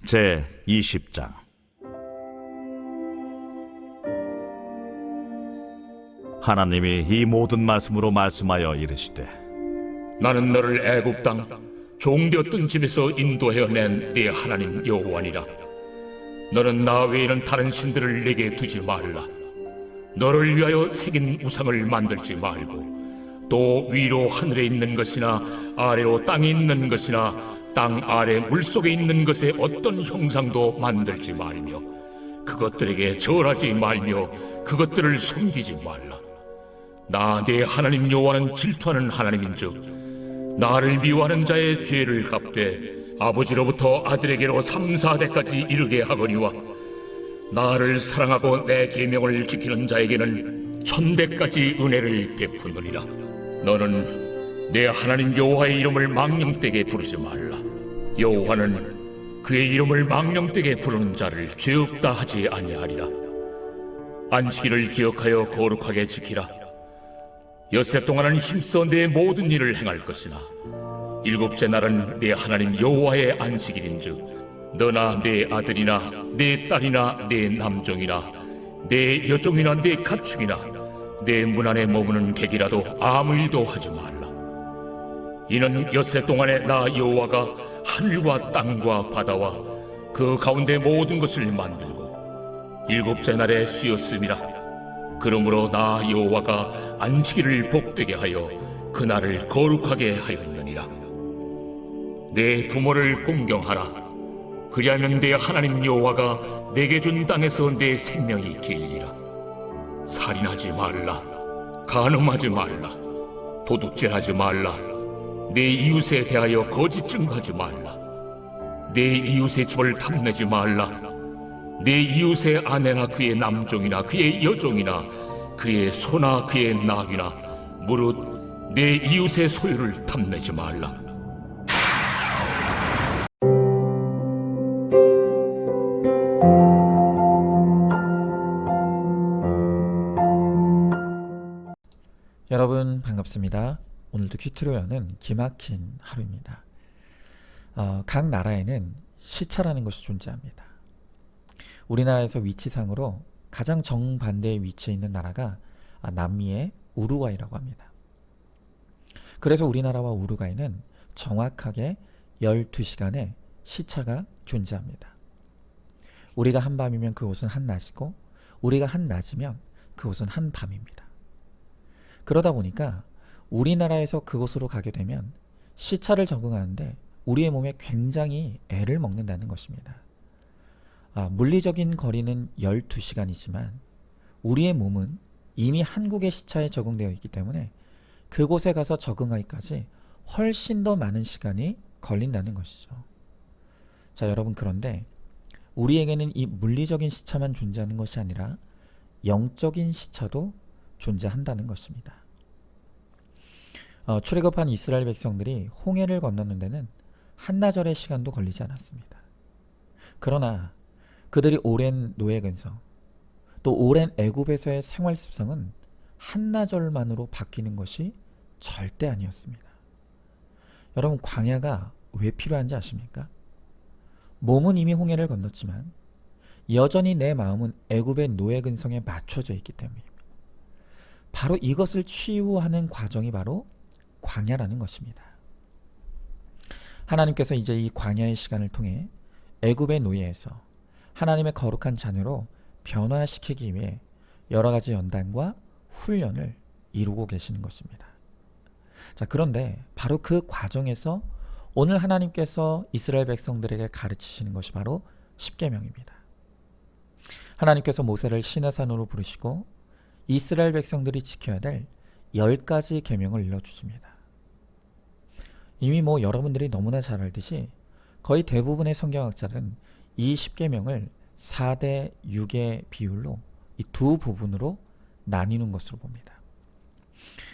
제 20장. 하나님이 이 모든 말씀으로 말씀하여 이르시되, 나는 너를 애굽 땅 종되었던 집에서 인도하여 낸 네 하나님 여호와니라. 너는 나 외에는 다른 신들을 내게 두지 말라. 너를 위하여 새긴 우상을 만들지 말고, 또 위로 하늘에 있는 것이나 아래로 땅에 있는 것이나 땅 아래 물속에 있는 것에 어떤 형상도 만들지 말며, 그것들에게 절하지 말며 그것들을 섬기지 말라. 나 네 하나님 여호와는 질투하는 하나님인즉 나를 미워하는 자의 죄를 갚되 아버지로부터 아들에게로 3, 4대까지 이르게 하거니와, 나를 사랑하고 내 계명을 지키는 자에게는 1000대까지 은혜를 베푸느니라. 너는 내 하나님 여호와의 이름을 망령되게 부르지 말라. 여호와는 그의 이름을 망령되게 부르는 자를 죄 없다 하지 아니하리라. 안식일을 기억하여 거룩하게 지키라. 엿새 동안은 힘써 내 모든 일을 행할 것이나 일곱째 날은 내 하나님 여호와의 안식일인즉 너나 내 아들이나 내 딸이나 내 남종이나 내 여종이나 내 가축이나 내 문 안에 머무는 객이라도 아무 일도 하지 말라. 이는 엿새 동안에 나 여호와가 하늘과 땅과 바다와 그 가운데 모든 것을 만들고 일곱째 날에 쉬었음이라. 그러므로 나 여호와가 안식일을 복되게 하여 그날을 거룩하게 하였느니라. 내 부모를 공경하라. 그리하면 내 하나님 여호와가 내게 준 땅에서 내 생명이 길리라. 살인하지 말라. 간음하지 말라. 도둑질하지 말라. 내 이웃에 대하여 거짓 증거하지 말라. 내 이웃의 집을 탐내지 말라. 내 이웃의 아내나 그의 남종이나 그의 여종이나 그의 소나 그의 나귀나 무릇 내 이웃의 소유를 탐내지 말라. 여러분 반갑습니다. 오늘도 퀴트로 여는 기막힌 하루입니다. 각 나라에는 시차라는 것이 존재합니다. 우리나라에서 위치상으로 가장 정반대의 위치에 있는 나라가 남미의 우루과이라고 합니다. 그래서 우리나라와 우루과이는 정확하게 12시간의 시차가 존재합니다. 우리가 한밤이면 그곳은 한낮이고 우리가 한낮이면 그곳은 한밤입니다. 그러다 보니까 우리나라에서 그곳으로 가게 되면 시차를 적응하는데 우리의 몸에 굉장히 애를 먹는다는 것입니다. 물리적인 거리는 12시간이지만 우리의 몸은 이미 한국의 시차에 적응되어 있기 때문에 그곳에 가서 적응하기까지 훨씬 더 많은 시간이 걸린다는 것이죠. 자, 여러분, 그런데 우리에게는 이 물리적인 시차만 존재하는 것이 아니라 영적인 시차도 존재한다는 것입니다. 출애굽한 이스라엘 백성들이 홍해를 건너는 데는 한나절의 시간도 걸리지 않았습니다. 그러나 그들이 오랜 노예 근성, 또 오랜 애굽에서의 생활 습성은 한나절만으로 바뀌는 것이 절대 아니었습니다. 여러분, 광야가 왜 필요한지 아십니까? 몸은 이미 홍해를 건넜지만 여전히 내 마음은 애굽의 노예 근성에 맞춰져 있기 때문입니다. 바로 이것을 치유하는 과정이 바로 광야라는 것입니다. 하나님께서 이제 이 광야의 시간을 통해 애굽의 노예에서 하나님의 거룩한 자녀로 변화시키기 위해 여러 가지 연단과 훈련을 이루고 계시는 것입니다. 자, 그런데 바로 그 과정에서 오늘 하나님께서 이스라엘 백성들에게 가르치시는 것이 바로 십계명입니다. 하나님께서 모세를 시내산으로 부르시고 이스라엘 백성들이 지켜야 될 10가지 계명을 일러주십니다. 이미 여러분들이 너무나 잘 알듯이 거의 대부분의 성경학자는 이 10계명을 4대 6의 비율로 이 두 부분으로 나뉘는 것으로 봅니다.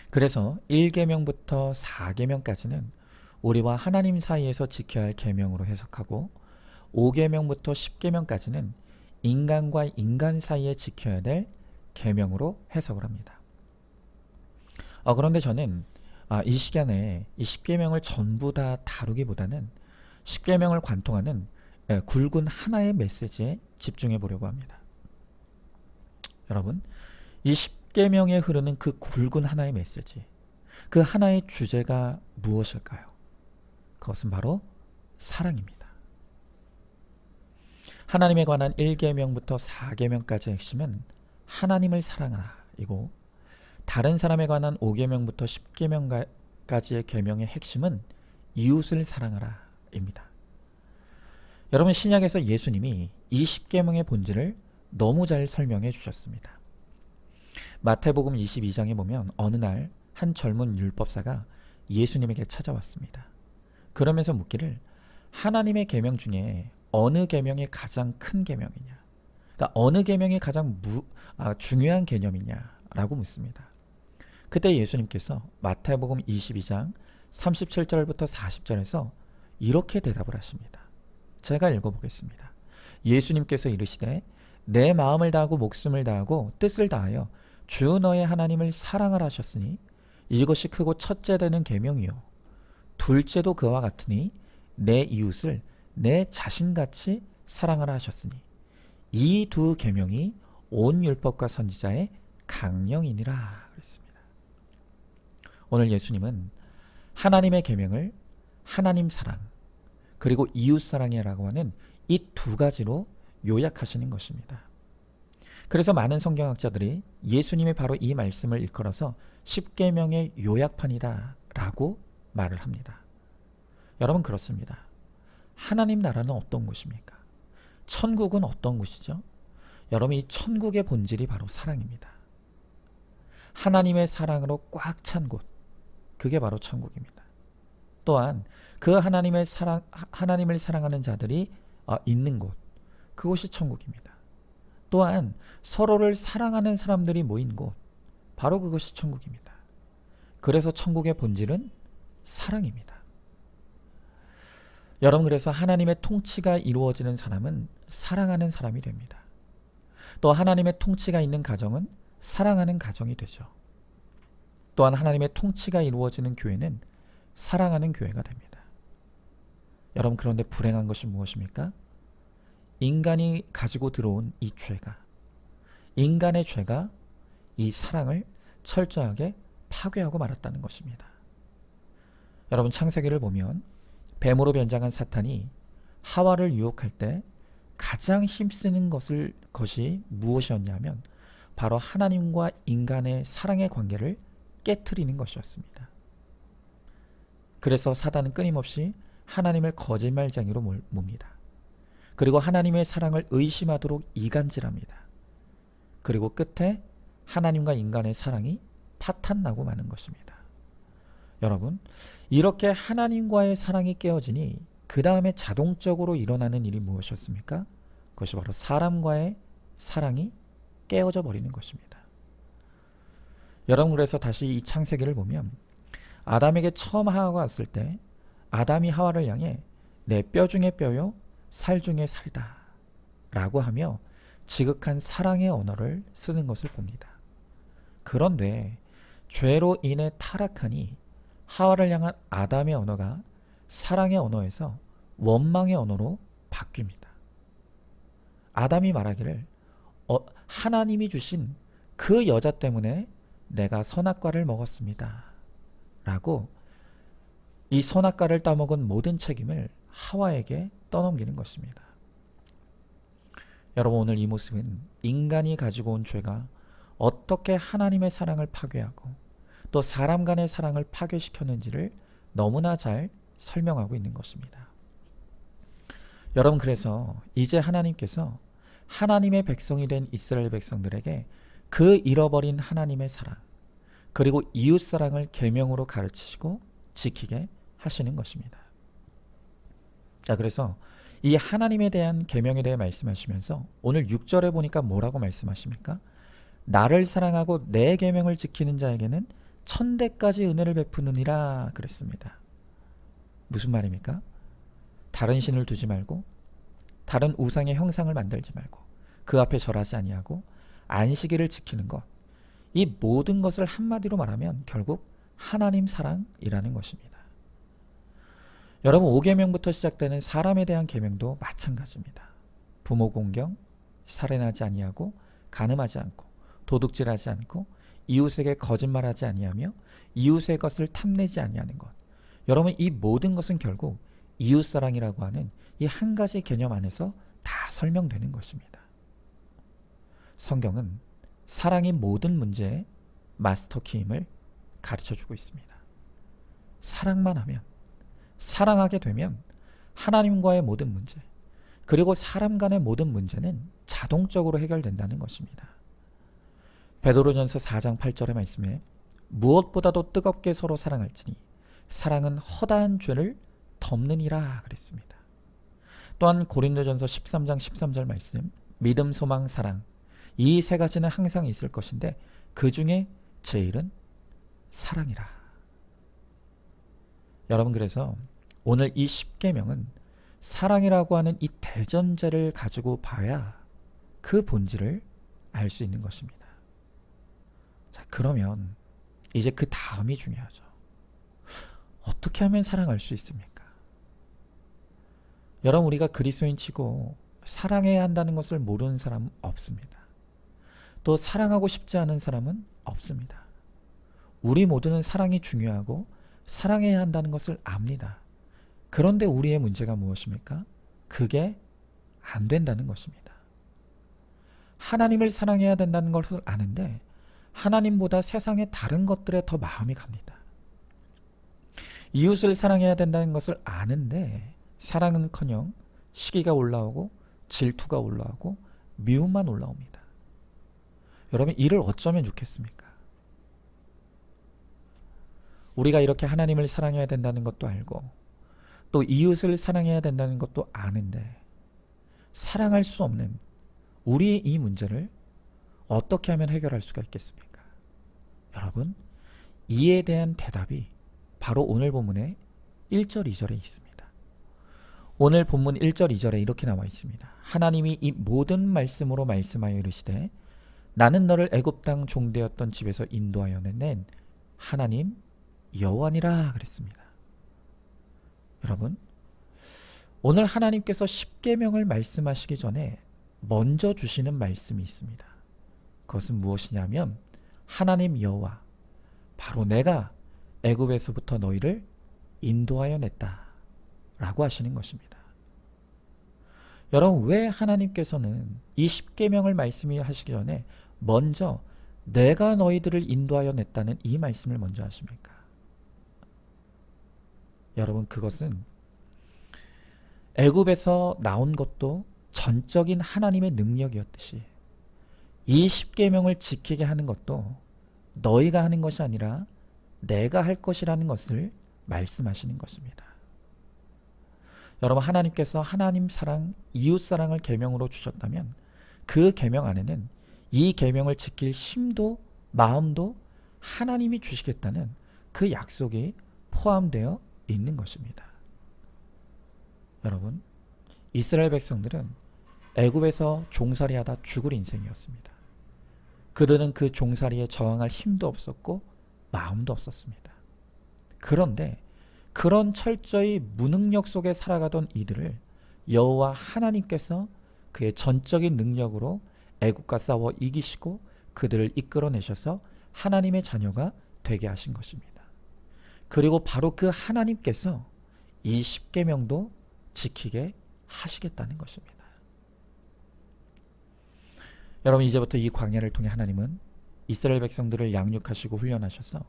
그래서 1계명부터 4계명까지는 우리와 하나님 사이에서 지켜야 할 계명으로 해석하고 5계명부터 10계명까지는 인간과 인간 사이에 지켜야 될 계명으로 해석을 합니다. 그런데 저는 이 시간에 이 10계명을 전부 다 다루기보다는 10계명을 관통하는 굵은 하나의 메시지에 집중해 보려고 합니다. 여러분, 이 십계명에 흐르는 그 굵은 하나의 메시지, 그 하나의 주제가 무엇일까요? 그것은 바로 사랑입니다. 하나님에 관한 1계명부터 4계명까지의 핵심은 하나님을 사랑하라 이고, 다른 사람에 관한 5계명부터 10계명까지의 계명의 핵심은 이웃을 사랑하라 입니다. 여러분, 신약에서 예수님이 이 10계명의 본질을 너무 잘 설명해 주셨습니다. 마태복음 22장에 보면 어느 날 한 젊은 율법사가 예수님에게 찾아왔습니다. 그러면서 묻기를, 하나님의 계명 중에 어느 계명이 가장 큰 계명이냐, 그러니까 어느 계명이 가장 중요한 개념이냐라고 묻습니다. 그때 예수님께서 마태복음 22장 37절부터 40절에서 이렇게 대답을 하십니다. 제가 읽어보겠습니다. 예수님께서 이르시되, 내 마음을 다하고 목숨을 다하고 뜻을 다하여 주 너의 하나님을 사랑하라 하셨으니 이것이 크고 첫째 되는 계명이요, 둘째도 그와 같으니 내 이웃을 내 자신같이 사랑하라 하셨으니 이 두 계명이 온 율법과 선지자의 강령이니라 그랬습니다. 오늘 예수님은 하나님의 계명을 하나님 사랑 그리고 이웃 사랑이라고 하는 이 두 가지로 요약하시는 것입니다. 그래서 많은 성경학자들이 예수님이 바로 이 말씀을 일컬어서 십계명의 요약판이다 라고 말을 합니다. 여러분, 그렇습니다. 하나님 나라는 어떤 곳입니까? 천국은 어떤 곳이죠? 여러분, 이 천국의 본질이 바로 사랑입니다. 하나님의 사랑으로 꽉 찬 곳, 그게 바로 천국입니다. 또한 그 하나님을 사랑하는 자들이 있는 곳, 그곳이 천국입니다. 또한 서로를 사랑하는 사람들이 모인 곳, 바로 그것이 천국입니다. 그래서 천국의 본질은 사랑입니다. 여러분, 그래서 하나님의 통치가 이루어지는 사람은 사랑하는 사람이 됩니다. 또 하나님의 통치가 있는 가정은 사랑하는 가정이 되죠. 또한 하나님의 통치가 이루어지는 교회는 사랑하는 교회가 됩니다. 여러분, 그런데 불행한 것이 무엇입니까? 인간이 가지고 들어온 이 죄가, 인간의 죄가 이 사랑을 철저하게 파괴하고 말았다는 것입니다. 여러분, 창세기를 보면 뱀으로 변장한 사탄이 하와를 유혹할 때 가장 힘쓰는 것이 무엇이었냐면 바로 하나님과 인간의 사랑의 관계를 깨트리는 것이었습니다. 그래서 사단은 끊임없이 하나님을 거짓말쟁이로 몹니다. 그리고 하나님의 사랑을 의심하도록 이간질합니다. 그리고 끝에 하나님과 인간의 사랑이 파탄나고 마는 것입니다. 여러분, 이렇게 하나님과의 사랑이 깨어지니 그 다음에 자동적으로 일어나는 일이 무엇이었습니까? 그것이 바로 사람과의 사랑이 깨어져 버리는 것입니다. 여러분, 그래서 다시 이 창세기를 보면 아담에게 처음 하와가 왔을 때 아담이 하와를 향해 내 뼈 중에 뼈요 살 중에 살이다 라고 하며 지극한 사랑의 언어를 쓰는 것을 봅니다. 그런데 죄로 인해 타락하니 하와를 향한 아담의 언어가 사랑의 언어에서 원망의 언어로 바뀝니다. 아담이 말하기를 하나님이 주신 그 여자 때문에 내가 선악과를 먹었습니다 라고 이 선악과를 따먹은 모든 책임을 하와에게 떠넘기는 것입니다. 여러분, 오늘 이 모습은 인간이 가지고 온 죄가 어떻게 하나님의 사랑을 파괴하고 또 사람 간의 사랑을 파괴시켰는지를 너무나 잘 설명하고 있는 것입니다. 여러분, 그래서 이제 하나님께서 하나님의 백성이 된 이스라엘 백성들에게 그 잃어버린 하나님의 사랑 그리고 이웃 사랑을 계명으로 가르치시고 지키게 하시는 것입니다. 자, 그래서 이 하나님에 대한 계명에 대해 말씀하시면서 오늘 6절에 보니까 뭐라고 말씀하십니까? 나를 사랑하고 내 계명을 지키는 자에게는 천대까지 은혜를 베푸느니라 그랬습니다. 무슨 말입니까? 다른 신을 두지 말고 다른 우상의 형상을 만들지 말고 그 앞에 절하지 아니하고 안식일을 지키는 것, 이 모든 것을 한마디로 말하면 결국 하나님 사랑이라는 것입니다. 여러분 5계명부터 시작되는 사람에 대한 계명도 마찬가지입니다. 부모 공경, 살인하지 아니하고 간음하지 않고 도둑질하지 않고 이웃에게 거짓말하지 아니하며 이웃의 것을 탐내지 아니하는 것. 여러분 이 모든 것은 결국 이웃사랑이라고 하는 이 한 가지 개념 안에서 다 설명되는 것입니다. 성경은 사랑이 모든 문제의 마스터키임을 가르쳐주고 있습니다. 사랑만 하면, 사랑하게 되면 하나님과의 모든 문제, 그리고 사람 간의 모든 문제는 자동적으로 해결된다는 것입니다. 베드로전서 4장 8절의 말씀에 무엇보다도 뜨겁게 서로 사랑할지니 사랑은 허다한 죄를 덮느니라 그랬습니다. 또한 고린도전서 13장 13절 말씀, 믿음, 소망, 사랑, 이 세 가지는 항상 있을 것인데 그 중에 제일은 사랑이라. 여러분, 그래서 오늘 이 10계명은 사랑이라고 하는 이 대전제를 가지고 봐야 그 본질을 알 수 있는 것입니다. 자, 그러면 이제 그 다음이 중요하죠. 어떻게 하면 사랑할 수 있습니까? 여러분, 우리가 그리스도인 치고 사랑해야 한다는 것을 모르는 사람은 없습니다. 또 사랑하고 싶지 않은 사람은 없습니다. 우리 모두는 사랑이 중요하고 사랑해야 한다는 것을 압니다. 그런데 우리의 문제가 무엇입니까? 그게 안 된다는 것입니다. 하나님을 사랑해야 된다는 것을 아는데 하나님보다 세상의 다른 것들에 더 마음이 갑니다. 이웃을 사랑해야 된다는 것을 아는데 사랑은커녕 시기가 올라오고 질투가 올라오고 미움만 올라옵니다. 여러분, 이를 어쩌면 좋겠습니까? 우리가 이렇게 하나님을 사랑해야 된다는 것도 알고 또 이웃을 사랑해야 된다는 것도 아는데 사랑할 수 없는 우리의 이 문제를 어떻게 하면 해결할 수가 있겠습니까? 여러분, 이에 대한 대답이 바로 오늘 본문의 1절, 2절에 있습니다. 오늘 본문 1절, 2절에 이렇게 나와 있습니다. 하나님이 이 모든 말씀으로 말씀하여 이르시되 나는 너를 애굽 땅 종되었던 집에서 인도하여 낸 하나님 여호와니라 그랬습니다. 여러분, 오늘 하나님께서 10계명을 말씀하시기 전에 먼저 주시는 말씀이 있습니다. 그것은 무엇이냐면 하나님 여호와, 바로 내가 애굽에서부터 너희를 인도하여 냈다 라고 하시는 것입니다. 여러분, 왜 하나님께서는 이 10계명을 말씀하시기 전에 먼저 내가 너희들을 인도하여 냈다는 이 말씀을 먼저 하십니까? 여러분, 그것은 애굽에서 나온 것도 전적인 하나님의 능력이었듯이 이 10계명을 지키게 하는 것도 너희가 하는 것이 아니라 내가 할 것이라는 것을 말씀하시는 것입니다. 여러분, 하나님께서 하나님 사랑, 이웃 사랑을 계명으로 주셨다면 그 계명 안에는 이 계명을 지킬 힘도 마음도 하나님이 주시겠다는 그 약속이 포함되어 있는 것입니다. 여러분, 이스라엘 백성들은 애굽에서 종살이하다 죽을 인생이었습니다. 그들은 그 종살이에 저항할 힘도 없었고 마음도 없었습니다. 그런데 그런 철저히 무능력 속에 살아가던 이들을 여호와 하나님께서 그의 전적인 능력으로 애국과 싸워 이기시고 그들을 이끌어내셔서 하나님의 자녀가 되게 하신 것입니다. 그리고 바로 그 하나님께서 이 10계명도 지키게 하시겠다는 것입니다. 여러분, 이제부터 이 광야를 통해 하나님은 이스라엘 백성들을 양육하시고 훈련하셔서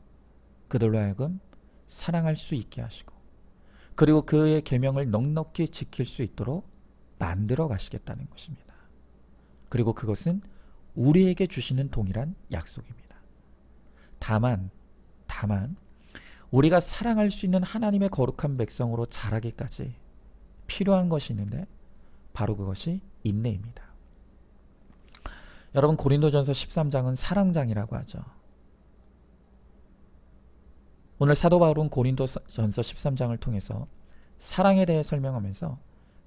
그들로 하여금 사랑할 수 있게 하시고 그리고 그의 계명을 넉넉히 지킬 수 있도록 만들어 가시겠다는 것입니다. 그리고 그것은 우리에게 주시는 동일한 약속입니다. 다만 우리가 사랑할 수 있는 하나님의 거룩한 백성으로 자라기까지 필요한 것이 있는데 바로 그것이 인내입니다. 여러분, 고린도전서 13장은 사랑장이라고 하죠. 오늘 사도 바울은 고린도전서 13장을 통해서 사랑에 대해 설명하면서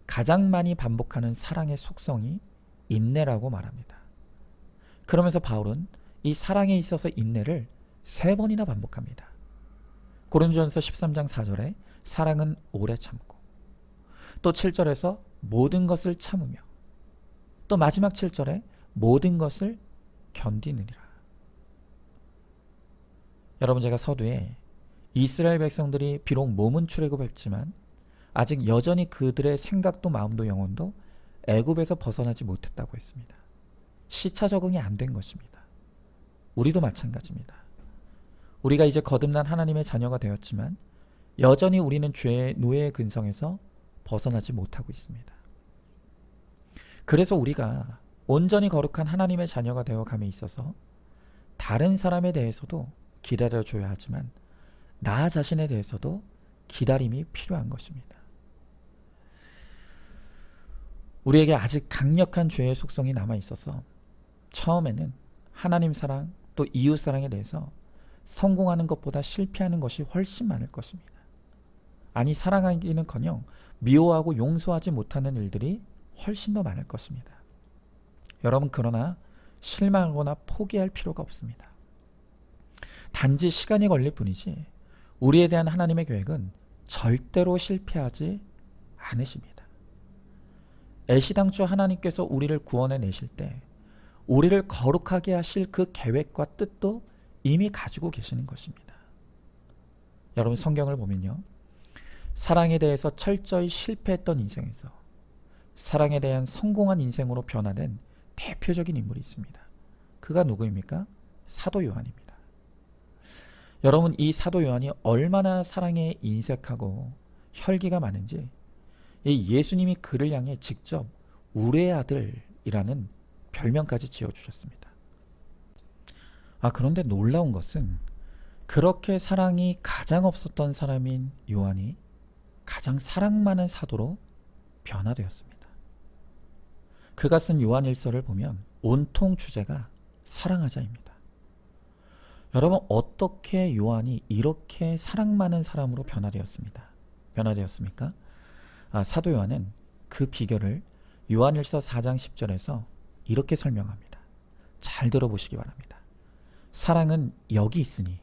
가장 많이 반복하는 사랑의 속성이 인내라고 말합니다. 그러면서 바울은 이 사랑에 있어서 인내를 3번이나 반복합니다. 고린도전서 13장 4절에 사랑은 오래 참고, 또 7절에서 모든 것을 참으며, 또 마지막 7절에 모든 것을 견디느니라. 여러분, 제가 서두에 이스라엘 백성들이 비록 몸은 출애굽했지만 아직 여전히 그들의 생각도 마음도 영혼도 애굽에서 벗어나지 못했다고 했습니다. 시차 적응이 안 된 것입니다. 우리도 마찬가지입니다. 우리가 이제 거듭난 하나님의 자녀가 되었지만 여전히 우리는 죄의 노예의 근성에서 벗어나지 못하고 있습니다. 그래서 우리가 온전히 거룩한 하나님의 자녀가 되어감에 있어서 다른 사람에 대해서도 기다려줘야 하지만 나 자신에 대해서도 기다림이 필요한 것입니다. 우리에게 아직 강력한 죄의 속성이 남아 있어서 처음에는 하나님 사랑 또 이웃 사랑에 대해서 성공하는 것보다 실패하는 것이 훨씬 많을 것입니다. 아니, 사랑하기는커녕 미워하고 용서하지 못하는 일들이 훨씬 더 많을 것입니다. 여러분, 그러나 실망하거나 포기할 필요가 없습니다. 단지 시간이 걸릴 뿐이지 우리에 대한 하나님의 계획은 절대로 실패하지 않으십니다. 애시당초 하나님께서 우리를 구원해 내실 때 우리를 거룩하게 하실 그 계획과 뜻도 이미 가지고 계시는 것입니다. 여러분, 성경을 보면요, 사랑에 대해서 철저히 실패했던 인생에서 사랑에 대한 성공한 인생으로 변화된 대표적인 인물이 있습니다. 그가 누구입니까? 사도 요한입니다. 여러분, 이 사도 요한이 얼마나 사랑에 인색하고 혈기가 많은지 이 예수님이 그를 향해 직접 우리의 아들이라는 별명까지 지어주셨습니다. 그런데 놀라운 것은 그렇게 사랑이 가장 없었던 사람인 요한이 가장 사랑 많은 사도로 변화되었습니다. 그가 쓴 요한일서를 보면 온통 주제가 사랑하자입니다. 여러분, 어떻게 요한이 이렇게 사랑 많은 사람으로 변화되었습니까? 사도 요한은 그 비결을 요한일서 4장 10절에서 이렇게 설명합니다. 잘 들어보시기 바랍니다. 사랑은 여기 있으니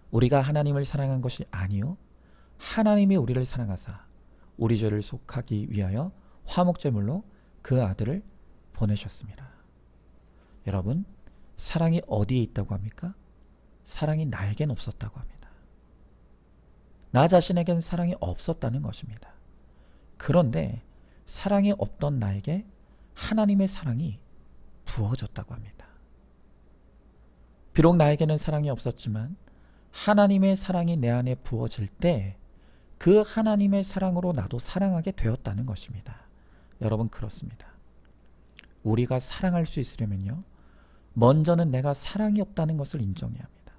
우리가 하나님을 사랑한 것이 아니요 하나님이 우리를 사랑하사 우리 죄를 속하기 위하여 화목제물로 그 아들을 보내셨습니다. 여러분, 사랑이 어디에 있다고 합니까? 사랑이 나에겐 없었다고 합니다. 나 자신에겐 사랑이 없었다는 것입니다. 그런데 사랑이 없던 나에게 하나님의 사랑이 부어졌다고 합니다. 비록 나에게는 사랑이 없었지만 하나님의 사랑이 내 안에 부어질 때 그 하나님의 사랑으로 나도 사랑하게 되었다는 것입니다. 여러분, 그렇습니다. 우리가 사랑할 수 있으려면요, 먼저는 내가 사랑이 없다는 것을 인정해야 합니다.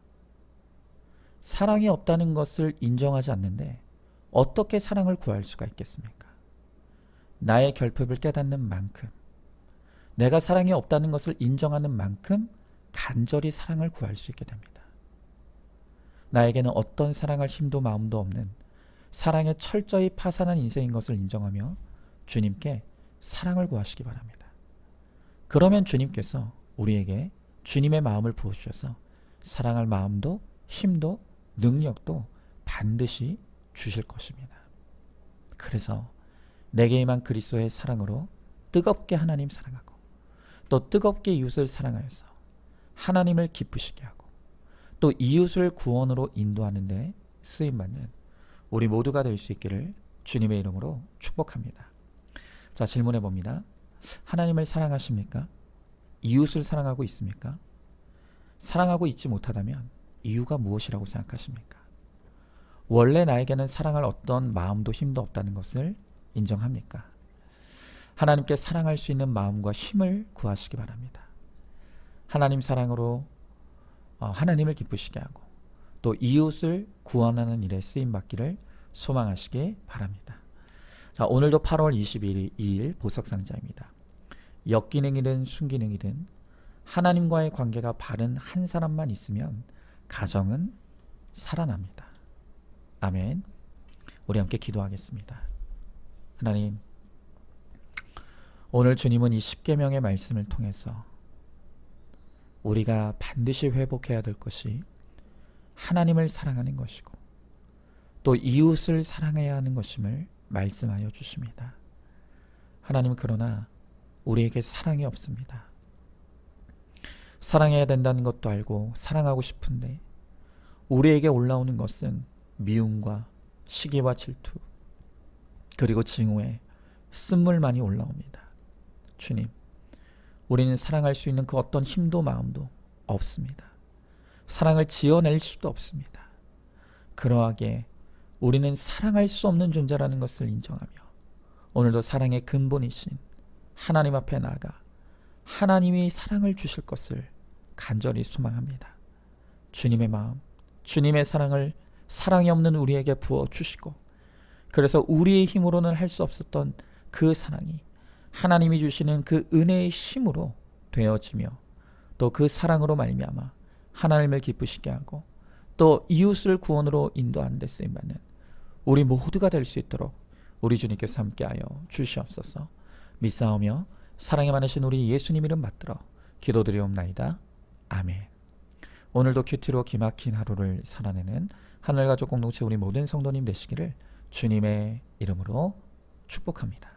사랑이 없다는 것을 인정하지 않는데 어떻게 사랑을 구할 수가 있겠습니까? 나의 결핍을 깨닫는 만큼, 내가 사랑이 없다는 것을 인정하는 만큼 간절히 사랑을 구할 수 있게 됩니다. 나에게는 어떤 사랑할 힘도 마음도 없는 사랑에 철저히 파산한 인생인 것을 인정하며 주님께 사랑을 구하시기 바랍니다. 그러면 주님께서 우리에게 주님의 마음을 부어주셔서 사랑할 마음도 힘도 능력도 반드시 주실 것입니다. 그래서 내게 임한 그리스도의 사랑으로 뜨겁게 하나님 사랑하고 또 뜨겁게 이웃을 사랑하여서 하나님을 기쁘시게 하고 또 이웃을 구원으로 인도하는 데 쓰임받는 우리 모두가 될 수 있기를 주님의 이름으로 축복합니다. 자, 질문해 봅니다. 하나님을 사랑하십니까? 이웃을 사랑하고 있습니까? 사랑하고 있지 못하다면 이유가 무엇이라고 생각하십니까? 원래 나에게는 사랑할 어떤 마음도 힘도 없다는 것을 인정합니까? 하나님께 사랑할 수 있는 마음과 힘을 구하시기 바랍니다. 하나님 사랑으로 하나님을 기쁘시게 하고 또 이웃을 구원하는 일에 쓰임받기를 소망하시기 바랍니다. 자, 오늘도 8월 22일 보석상자입니다. 역기능이든 순기능이든 하나님과의 관계가 바른 한 사람만 있으면 가정은 살아납니다. 아멘. 우리 함께 기도하겠습니다. 하나님, 오늘 주님은 이 십계명의 말씀을 통해서 우리가 반드시 회복해야 될 것이 하나님을 사랑하는 것이고 또 이웃을 사랑해야 하는 것임을 말씀하여 주십니다. 하나님, 그러나 우리에게 사랑이 없습니다. 사랑해야 된다는 것도 알고 사랑하고 싶은데 우리에게 올라오는 것은 미움과 시기와 질투, 그리고 증오에 쓴물만이 올라옵니다. 주님, 우리는 사랑할 수 있는 그 어떤 힘도 마음도 없습니다. 사랑을 지어낼 수도 없습니다. 그러하기에 우리는 사랑할 수 없는 존재라는 것을 인정하며 오늘도 사랑의 근본이신 하나님 앞에 나아가 하나님이 사랑을 주실 것을 간절히 소망합니다. 주님의 마음, 주님의 사랑을 사랑이 없는 우리에게 부어주시고, 그래서 우리의 힘으로는 할 수 없었던 그 사랑이 하나님이 주시는 그 은혜의 힘으로 되어지며, 또 그 사랑으로 말미암아 하나님을 기쁘시게 하고 또 이웃을 구원으로 인도하는 데 쓰임받는 우리 모두가 될 수 있도록 우리 주님께서 함께하여 주시옵소서. 믿사오며 사랑이 많으신 우리 예수님 이름 받들어 기도드리옵나이다. 아멘. 오늘도 큐티로 기막힌 하루를 살아내는 하늘가족 공동체 우리 모든 성도님 되시기를 주님의 이름으로 축복합니다.